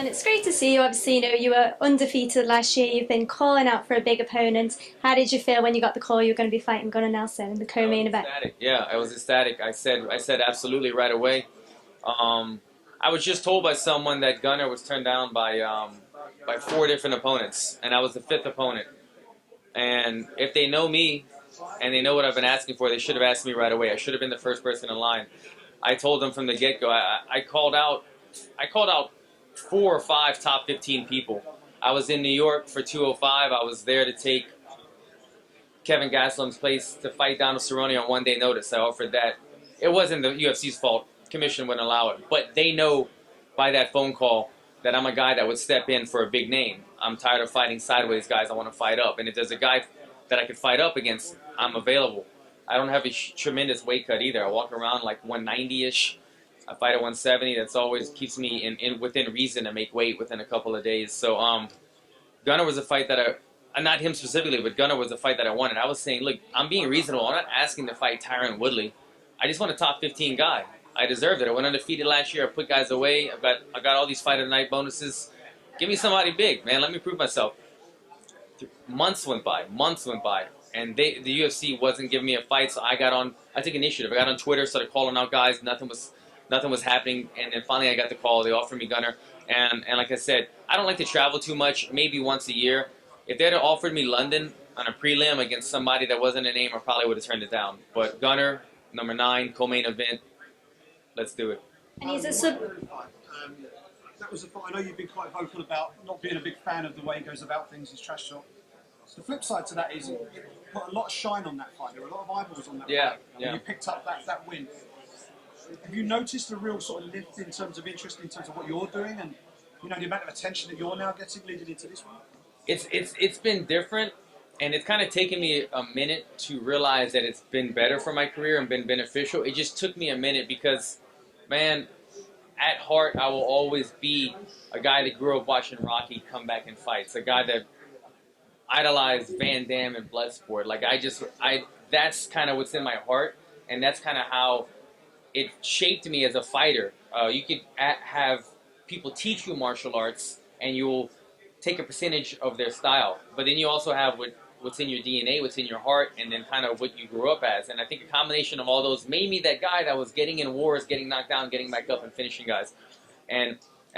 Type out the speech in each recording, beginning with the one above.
And it's great to see you. Obviously, you were undefeated last year. You've been calling out for a big opponent. How did you feel when you got the call you were going to be fighting Gunnar Nelson in the co-main event? Ecstatic. Yeah, I was ecstatic. I said absolutely right away. I was just told by someone that Gunnar was turned down by four different opponents, and I was the fifth opponent. And if they know me and they know what I've been asking for, they should have asked me right away. I should have been the first person in line. I told them from the get-go. I called out. I called out 4 or 5 top 15 people. I was in New York for 205. I was there to take Kevin Gastelum's place to fight Donald Cerrone on 1 day notice. I offered that. It wasn't the UFC's fault. Commission wouldn't allow it. But they know by that phone call that I'm a guy that would step in for a big name. I'm tired of fighting sideways guys. I want to fight up. And if there's a guy that I could fight up against, I'm available. I don't have a tremendous weight cut either. I walk around like 190-ish. I fight at 170. That's always keeps me in within reason to make weight within a couple of days. So Gunnar was a fight that not him specifically, but Gunnar was a fight that I wanted. I was saying, look, I'm being reasonable. I'm not asking to fight Tyron Woodley. I just want a top 15 guy. I deserved it. I went undefeated last year. I put guys away. I got all these fight of the night bonuses. Give me somebody big, man. Let me prove myself. Months went by, and the UFC wasn't giving me a fight. So I took initiative. I got on Twitter, started calling out guys. Nothing was happening, and then finally I got the call. They offered me Gunnar, and like I said, I don't like to travel too much. Maybe once a year. If they had offered me London on a prelim against somebody that wasn't a name, I probably would have turned it down. But Gunnar, number 9, co-main event. Let's do it. And he's a sub. That was a fight. I know you've been quite vocal about not being a big fan of the way he goes about things, his trash talk. The flip side to that is he put a lot of shine on that fight. There were a lot of eyeballs on that fight. Yeah. You picked up that win. Have you noticed a real sort of lift in terms of interest, in terms of what you're doing, and the amount of attention that you're now getting leading into this one? It's been different, and it's kind of taken me a minute to realize that it's been better for my career and been beneficial. It just took me a minute because, man, at heart, I will always be a guy that grew up watching Rocky come back in fights, a guy that idolized Van Damme and Bloodsport. Like, that's kind of what's in my heart, and that's kind of how it shaped me as a fighter. You could have people teach you martial arts, and you'll take a percentage of their style. But then you also have what's in your DNA, what's in your heart, and then kind of what you grew up as. And I think a combination of all those made me that guy that was getting in wars, getting knocked down, getting back up, and finishing guys. And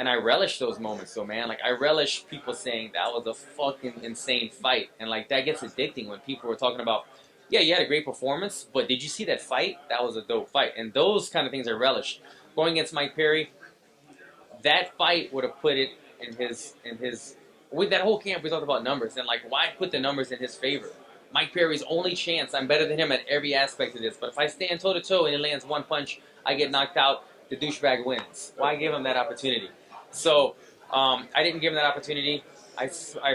I relish those moments, so man, like I relish people saying that was a fucking insane fight, and like that gets addicting when people were talking about, yeah, you had a great performance, but did you see that fight? That was a dope fight, and those kind of things I relish. Going against Mike Perry, that fight would have put it in his with that whole camp. We talked about numbers, and like why put the numbers in his favor? Mike Perry's only chance. I'm better than him at every aspect of this, but if I stand toe to toe and he lands one punch, I get knocked out. The douchebag wins. Why give him that opportunity? So I didn't give him that opportunity. I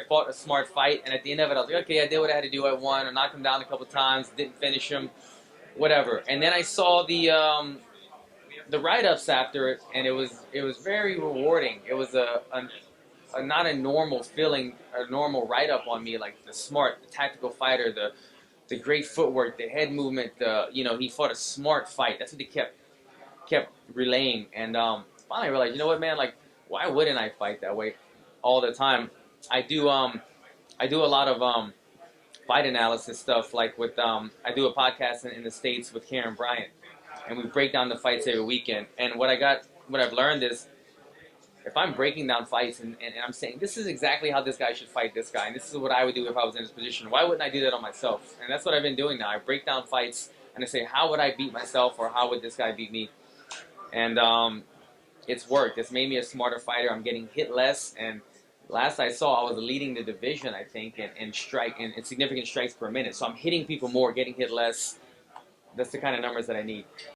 fought a smart fight, and at the end of it, I was like, okay, I did what I had to do. I won. I knocked him down a couple times, didn't finish him, whatever. And then I saw the write-ups after it, and it was very rewarding. It was not a normal feeling, a normal write-up on me, like the smart, the tactical fighter, the great footwork, the head movement. He fought a smart fight. That's what they kept relaying, and finally I realized, you know what, man, like, why wouldn't I fight that way all the time? I do a lot of fight analysis stuff, like with I do a podcast in the States with Karen Bryant, and we break down the fights every weekend. And what I've learned is, if I'm breaking down fights and I'm saying this is exactly how this guy should fight this guy, and this is what I would do if I was in his position, why wouldn't I do that on myself? And that's what I've been doing now. I break down fights and I say, how would I beat myself, or how would this guy beat me? And it's worked. It's made me a smarter fighter. I'm getting hit less, and last I saw, I was leading the division, I think, in significant strikes per minute. So I'm hitting people more, getting hit less. That's the kind of numbers that I need.